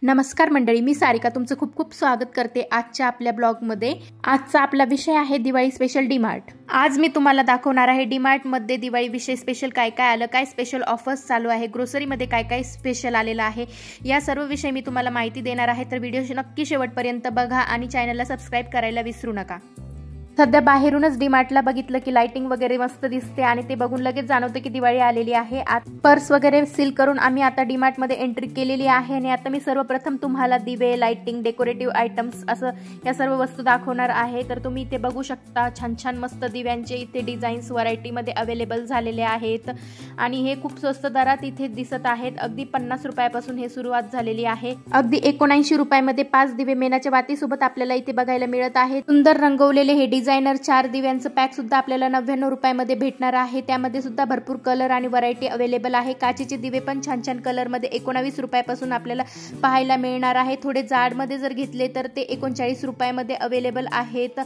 नमस्कार मंडळी, मी सारिका तुमचं खूप खूप स्वागत करते आजच्या आपल्या ब्लॉगमध्ये। आजचा आपला विषय आहे दिवाळी स्पेशल डीमार्ट। आज मी तुम्हाला दाखवणार आहे डीमार्ट मध्ये दिवाळी विषय स्पेशल काय काय आलं, काय स्पेशल ऑफर्स चालू आहे, ग्रोसरी मध्ये काय काय स्पेशल आलेलं आहे, या सर्व विषय मी तुम्हाला माहिती देणार आहे। तर व्हिडिओ नक्की शेवटपर्यंत बघा आणि चॅनलला सबस्क्राइब करायला विसरू नका। सध्या बाहेरूनच डीमार्टला बघितलं की लाइटिंग वगैरे मस्त दिसते आणि ते बघून लगेच जाणवतं की दिवाळी आलेली आहे। पर्स वगैरे सील करून आम्ही आता डीमार्ट मध्ये एंट्री केलेली आहे आणि आता मी सर्वप्रथम तुम्हाला दिवे, लाइटिंग, डेकोरेटिव्ह आयटम्स असं या सर्व वस्तू दाखवणार आहे। तर तुम्ही इथे बघू शकता छान छान मस्त दिव्यांचे इथे डिझाईन्स व्हरायटी मध्ये अवेलेबल झालेले आहेत आणि हे खूप स्वस्त दरात इथे दिसत आहेत। अगदी 50 रुपयापासून हे सुरुवात झालेली आहे। अगदी 79 रुपयामध्ये 5 दिवे मेणाच्या वातीसोबत आपल्याला इथे बघायला मिळत आहेत। सुंदर रंगवलेले हे डिझायनर 4 दिव्यांचं पॅक सुद्धा आपल्याला 99 रुपयामध्ये भेटणार आहे। त्यामध्ये सुद्धा भरपूर कलर आणि व्हरायटी अवेलेबल आहे। काचेचे दिवे पण छान छान कलर मध्ये 19 रुपयापासून आपल्याला पाहायला मिळणार आहे। थोडे जाड मध्ये जर घेतले तर ते 39 रुपयामध्ये अवेलेबल आहेत।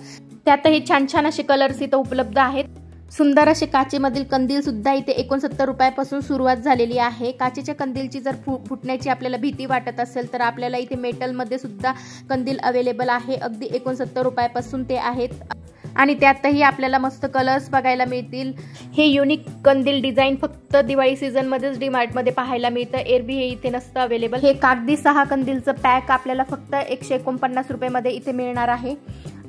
त्यातही छान छान असे कलर्स इथे उपलब्ध आहेत। सुंदर असे काचेमधील कंदील सुद्धा इथे 69 रुपयापासून सुरुवात झालेली आहे। काचेच्या कंदीलची जर फुटण्याची आपल्याला भीती वाटत असेल तर आपल्याला इथे मेटल मध्ये सुद्धा कंदील अवेलेबल आहे। अगदी 69 रुपयापासून ते आहेत आणि त्यातही आपल्याला मस्त कलर्स बघायला मिळतील। हे युनिक कंदील डिझाइन फक्त दिवाळी सीझन मध्येच डीमार्ट मध्ये पाहायला मिळतं, एरवी हे इथे नसतं अवेलेबल। हे कागदी 6 कंदीलचं पॅक आपल्याला फक्त 149 रुपयामध्ये इथे मिळणार आहे।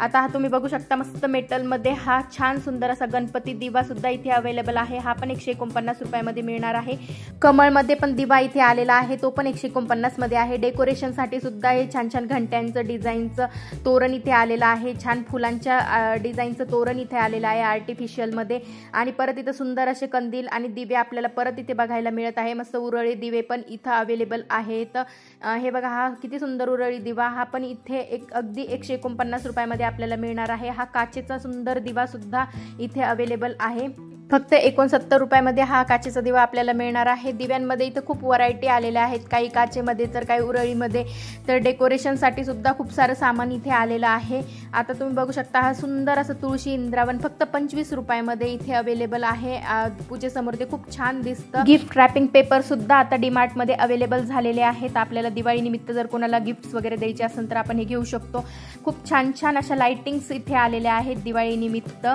आता हा तुम्ही बघू शकता मस्त मेटल मध्ये हा छान सुंदर असा गणपती दिवा सुद्धा इथे अवेलेबल आहे। हा पण 149 रुपयामध्ये मिळणार आहे। कमळ मध्ये पण दिवा इथे आलेला आहे, तो पण 149 मध्ये आहे। डेकोरेशन साठी सुद्धा हे छान छान घंट्यांचं डिझाईनचं तोरण इथे आलेलं आहे। छान फुलांच्या डिझाईनचं तोरण इथे आलेलं आहे आर्टिफिशियल मध्ये आणि परत इथे सुंदर असे कंदील आणि दिवे आपल्याला परत इथे बघायला मिळत आहे। मस्त उरळी दिवे पण इथे अवेलेबल आहेत। हे बघा हा किती सुंदर उरळी दिवा, हा पण इथे अगदी 149 रुपयामध्ये आपल्याला मिळणार आहे। हा काचेचा सुंदर दिवा सुद्धा इथे अवेलेबल आहे। फक्त 69 रुपयामध्ये हा काचेचा दिवा आपल्याला मिळणार आहे। दिव्यांमध्ये इथे खूप व्हरायटी आलेल्या आहेत, काही काचेमध्ये तर काही उरळीमध्ये, तर डेकोरेशन साठी सुद्धा खूप सारं सामान इथे आलेलं आहे। आता तुम्ही बघू शकता हा सुंदर असं तुळशी इंद्रावन फक्त 25 रुपयामध्ये इथे अवेलेबल आहे। पूजेसमोर ते खूप छान दिसतं। गिफ्ट रॅपिंग पेपर सुद्धा आता डीमार्ट मध्ये अवेलेबल झालेले आहेत। आपल्याला दिवाळी निमित्त जर कोणाला गिफ्ट्स वगैरे द्यायचे असेल तर आपण हे घेऊ शकतो। खूप छान छान अशा लाइटिंग्स इथे आलेल्या आहेत दिवाळी निमित्त,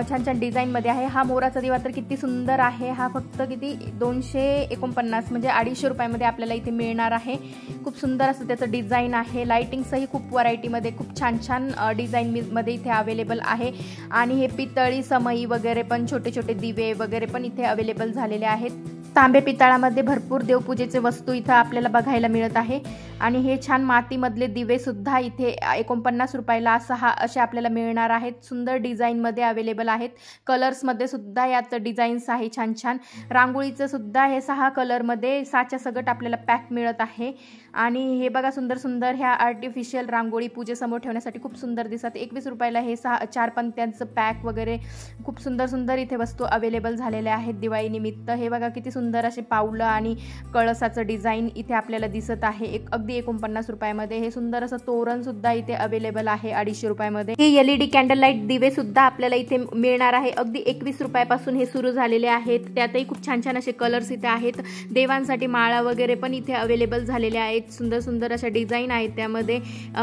छान छान डिझाईन मध्ये आहे। हा मोराचा दिवा तर किती सुंदर आहे, हा फक्त किती 249 म्हणजे 250 रुपयामध्ये आपल्याला इथे मिळणार आहे। खूप सुंदर असं त्याचं डिझाईन आहे। लाइटिंग्सही खूप व्हरायटी मध्ये खूप छान छान डिझाईन मध्ये इथे अवेलेबल आहे आणि हे पितळी समई वगैरे पण छोटे छोटे दिवे वगैरे पण इथे अवेलेबल झालेले आहेत। तांबे पितळामध्ये भरपूर देवपूजेचे वस्तू इथे आपल्याला बघायला मिळत आहे आणि हे छान मातीमधले दिवे सुद्धा इथे 49 रुपयाला असे आपल्याला मिळणार आहेत। सुंदर डिझाईन मध्ये अवेलेबल आहेत। कलर्स मध्ये सुद्धा यात डिझाईन्स आहे छान छान। रांगोळीचं सुद्धा हे 6 कलर मध्ये 6च्या सगट आपल्याला पॅक मिळत आहे आणि हे बघा सुंदर सुंदर ह्या आर्टिफिशियल रांगोळी पूजेसमोर ठेवण्यासाठी खूप सुंदर दिसतात। 21 रुपयाला हे 4 पंत्यांचं पॅक वगैरे खूप सुंदर सुंदर इथे वस्तू अवेलेबल झालेल्या आहेत दिवाळी निमित्त। हे बघा किती सुंदर असे पावलं आणि कळसाचं डिझाईन इथे आपल्याला दिसत आहे अगदी 49 रुपयामध्ये। हे सुंदर असं तोरण सुद्धा इथे अवेलेबल आहे 250 रुपयामध्ये। हे LED कॅन्डल लाईट दिवे सुद्धा आपल्याला इथे मिळणार आहे। अगदी 21 रुपयापासून हे सुरू झालेले आहेत। त्यातही खूप छान छान असे कलर्स इथे आहेत। देवांसाठी माळा वगैरे पण इथे अवेलेबल झालेले आहेत। सुंदर सुंदर अशा डिझाईन आहेत त्यामध्ये।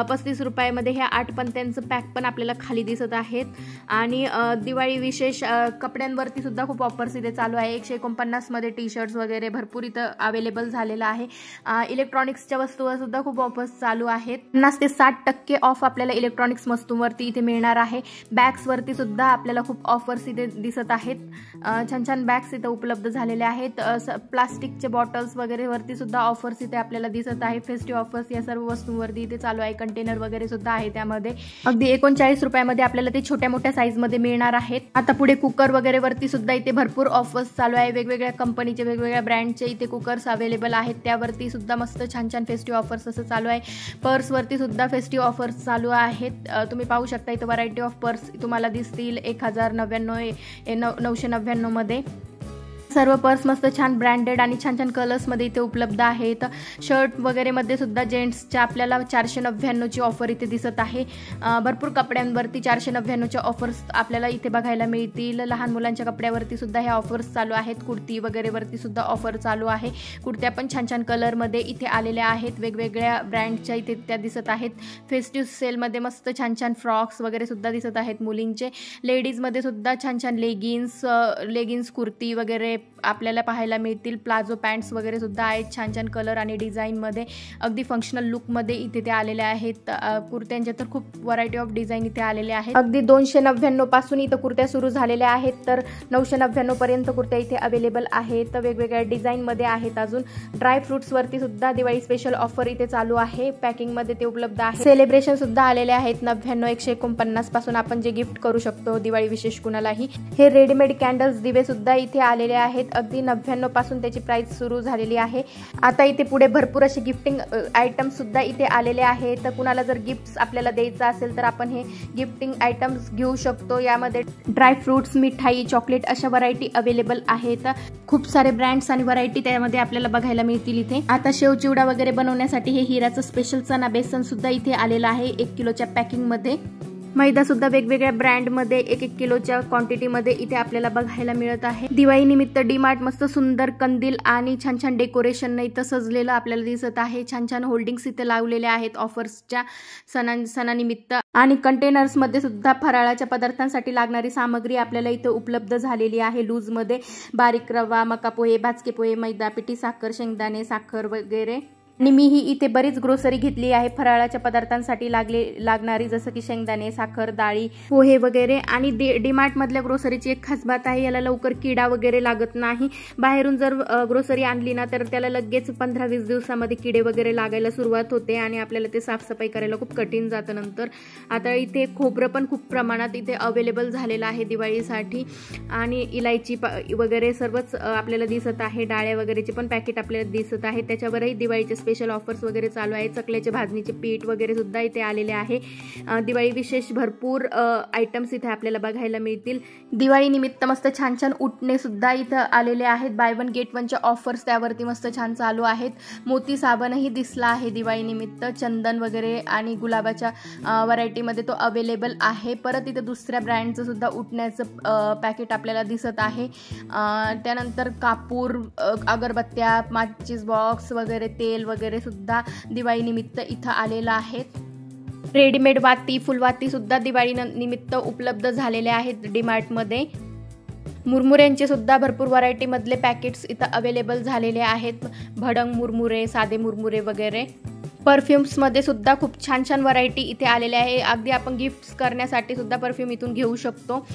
35 रुपयामध्ये ह्या 8 पंत्यांचं पॅक पण आपल्याला खाली दिसत आहेत आणि दिवाळी विशेष कपड्यांवरती सुद्धा खूप ऑफर्स इथे चालू आहे। 149 मध्ये टी शर्ट्स वगैरे भरपूर इथं अवेलेबल झालेलं आहे। इलेक्ट्रॉनिक्सच्या वस्तूवर सुद्धा खूप ऑफर्स चालू आहेत। 50 ते 60% ऑफ आपल्याला इलेक्ट्रॉनिक्स वस्तूंवरती इथे मिळणार आहे। बॅग्स वरती सुद्धा आपल्याला खूप ऑफर्स इथे दिसत आहेत। छान छान बॅग्स इथे उपलब्ध झालेले आहेत। प्लास्टिकचे बॉटल्स वगैरे वरती सुद्धा ऑफर्स इथे आपल्याला दिसत आहे। फेस्टिव्ह ऑफर्स या सर्व वस्तूंवरती इथे चालू आहे। कंटेनर वगैरे सुद्धा आहे त्यामध्ये। अगदी 39 रुपयामध्ये आपल्याला ते छोट्या मोठ्या साईज मध्ये मिळणार आहेत। आता पुढे कुकर वगैरे वरती सुद्धा इथे भरपूर ऑफर्स चालू आहे। वेगवेगळ्या कंपनीचे वेगवेगळ्या ब्रँडचे इथे कुकर्स अवेलेबल आहेत, त्यावरती सुद्धा मस्त छान छान फेस्टिव्ह ऑफर्स असं चालू आहे। पर्स वरती सुद्धा फेस्टिव्ह ऑफर्स चालू आहेत। तुम्ही पाहू शकता इथे व्हरायटी ऑफ पर्स तुम्हाला दिसतील 1099 999 मध्ये। सर्व पर्स मस्त छान ब्रँडेड आणि छान छान कलर्समध्ये इथे उपलब्ध आहेत. शर्ट वगैरे मध्ये सुद्धा जेंट्सच्या आपल्याला 499ची ऑफर इथे दिसत आहे. भरपूर कपड्यांवरती 499च्या ऑफर्स आपल्याला इथे बघायला मिळतील. लहान मुलांच्या कपड्यावरती सुद्धा ह्या ऑफर्स चालू आहेत. कुर्ती वगैरे वरती सुद्धा ऑफर चालू आहे. कुर्त्या पण छान छान कलरमध्ये इथे आलेल्या आहेत. वेगवेगळ्या ब्रँडच्या इथे त्या दिसत आहेत. फेस्टिव्ह सेलमध्ये मस्त छान छान फ्रॉक्स वगैरे सुद्धा दिसत आहेत मुलींचे. लेडीजमध्ये सुद्धा छान छान लेगिन्स कुर्ती वगैरे आपल्याला पाहायला मिळतील. प्लाझो पॅन्ट्स वगैरे सुद्धा आहेत छान छान कलर आणि डिझाईनमध्ये. अगदी फंक्शनल लुकमध्ये इथे ते आलेले आहेत. कुर्त्यांच्या तर खूप व्हरायटी ऑफ डिझाईन इथे आलेले आहेत. अगदी 299 पासून इथं कुर्त्या सुरू झालेल्या आहेत तर 999 पर्यंत कुर्त्या इथे अवेलेबल आहेत. वेगवेगळ्या डिझाईनमध्ये आहेत. अजून ड्राय फ्रुट्स वरती सुद्धा दिवाळी स्पेशल ऑफर इथे चालू आहे. पॅकिंगमध्ये ते उपलब्ध आहे. सेलिब्रेशन सुद्धा आलेले आहेत. 99, 149 पासून आपण जे गिफ्ट करू शकतो दिवाळी विशेष कुणालाही. हे रेडीमेड कॅन्डल्स दिवे सुद्धा इथे आलेले आहेत. अगदी 99 पासून त्याची प्राइस सुरू झालेली आहे. आता इथे पुढे भरपूर असे गिफ्टिंग आयटम्स सुद्धा इथे आलेले आहेत. तर कुणाला जर गिफ्ट्स आपल्याला द्यायचं असेल तर आपण हे गिफ्टिंग आयटम्स घेऊ शकतो. यामध्ये ड्राय फ्रुट्स, मिठाई, चॉकलेट अशा व्हरायटी अवेलेबल आहेत. खूप सारे ब्रँड्स आणि व्हरायटी त्यामध्ये आपल्याला बघायला मिळतील इथे. आता शेव चिवडा वगैरे बनवण्यासाठी हे हिराचं स्पेशल चना बेसन सुद्धा इथे आलेलं आहे 1 किलोच्या पॅकिंगमध्ये. मैदा सुद्धा वेगवेगळ्या ब्रँडमध्ये 1-1 किलोच्या क्वांटिटीमध्ये इथे आपल्याला बघायला मिळत आहे. दिवाळी निमित्त डीमार्ट मस्त सुंदर कंदील आणि छान छान डेकोरेशन इथं सजलेलं आपल्याला दिसत आहे. छान छान होल्डिंग्स इथे लावलेले आहेत ऑफर्सच्या सणानिमित्त. आणि कंटेनर्समध्ये सुद्धा फराळाच्या पदार्थांसाठी लागणारी सामग्री आपल्याला इथे उपलब्ध झालेली आहे. लूजमध्ये बारीक रवा, मका पोहे, भाजके पोहे, मैदा, पिठी साखर, शेंगदाणे, साखर वगैरे. आणि मी ही इथे बरीच ग्रोसरी घेतली आहे फराळाच्या पदार्थांसाठी लागणारी, जसं की शेंगदाणे, साखर, डाळी, पोहे वगैरे. आणि डीमार्ट मधल्या ग्रोसरीची एक खास बात आहे, याला लवकर किडा वगैरे लागत नाही. बाहेरून जर ग्रोसरी आणली ना तर त्याला लगेच 15-20 दिवसामध्ये किडे वगैरे लागायला सुरुवात होते आणि आपल्याला ते साफसफाई करायला खूप कठीण जातं नंतर. आता इथे खोबरं पण खूप प्रमाणात इथे अवेलेबल झालेलं आहे दिवाळीसाठी. आणि इलायची वगैरे सर्वच आपल्याला दिसत आहे. डाळ्या वगैरेचे पण पॅकेट आपल्याला दिसत आहे. त्याच्यावरही दिवाळीचे स्पेशल ऑफर्स वगैरे चालू आहे. चकल्याचे भाजणीचे पीठ वगैरे सुद्धा इथे आलेले आहे. दिवाळी विशेष भरपूर आयटम्स इथे आपल्याला बघायला मिळतील. दिवाळी निमित्त मस्त छान छान उटणे सुद्धा इथे आलेले आहेत. बाय 1 गेट 1च्या ऑफर्स त्यावरती मस्त छान चालू आहेत. मोती साबणही दिसला आहे दिवाळी निमित्त. चंदन वगैरे आणि गुलाबाच्या व्हरायटीमध्ये तो अवेलेबल आहे. परत इथे दुसऱ्या ब्रँडचं सुद्धा उटण्याचं पॅकेट आपल्याला दिसत आहे. त्यानंतर कापूर, अगरबत्त्या, माचीस बॉक्स वगैरे, तेल वगैरे सुद्धा दिवाळी निमित्त इथं आलेलं आहे. रेडीमेड वाती, फुलवाती सुद्धा दिवाळी निमित्त उपलब्ध झालेले आहेत डीमार्टमध्ये. मुरमुऱ्यांचे सुद्धा भरपूर व्हरायटी मधले पॅकेट्स इथं अवेलेबल झालेले आहेत. भडंग मुरमुरे, साधे मुरमुरे वगैरे. परफ्युम्समध्ये सुद्धा खूप छान छान व्हरायटी इथे आलेले आहे. अगदी आपण गिफ्ट्स करण्यासाठी सुद्धा परफ्यूम इथून घेऊ शकतो.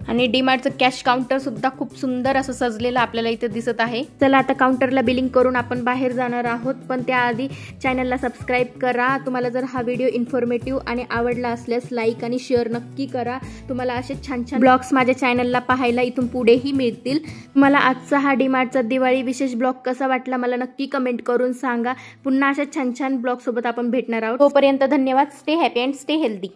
आणि डीमार्टचं कॅश काउंटर सुद्धा खूप सुंदर असं सजलेलं आपल्याला इथे दिसत आहे. चला आता काउंटरला बिलिंग करून आपण बाहेर जाणार आहोत. पण त्याआधी चॅनलला सबस्क्राईब करा. तुम्हाला जर हा व्हिडिओ इन्फॉर्मेटिव्ह आणि आवडला असल्यास लाईक आणि शेअर नक्की करा. तुम्हाला असे छान छान ब्लॉग्स माझ्या चॅनलला पाहायला इथून पुढेही मिळतील. तुम्हाला आजचा हा डीमार्टचा दिवाळी विशेष ब्लॉग कसा वाटला मला नक्की कमेंट करून सांगा. पुन्हा अशा छान छान ब्लॉग सोबत आपण भेटणार आहोत. तोपर्यंत धन्यवाद. Stay happy and stay healthy.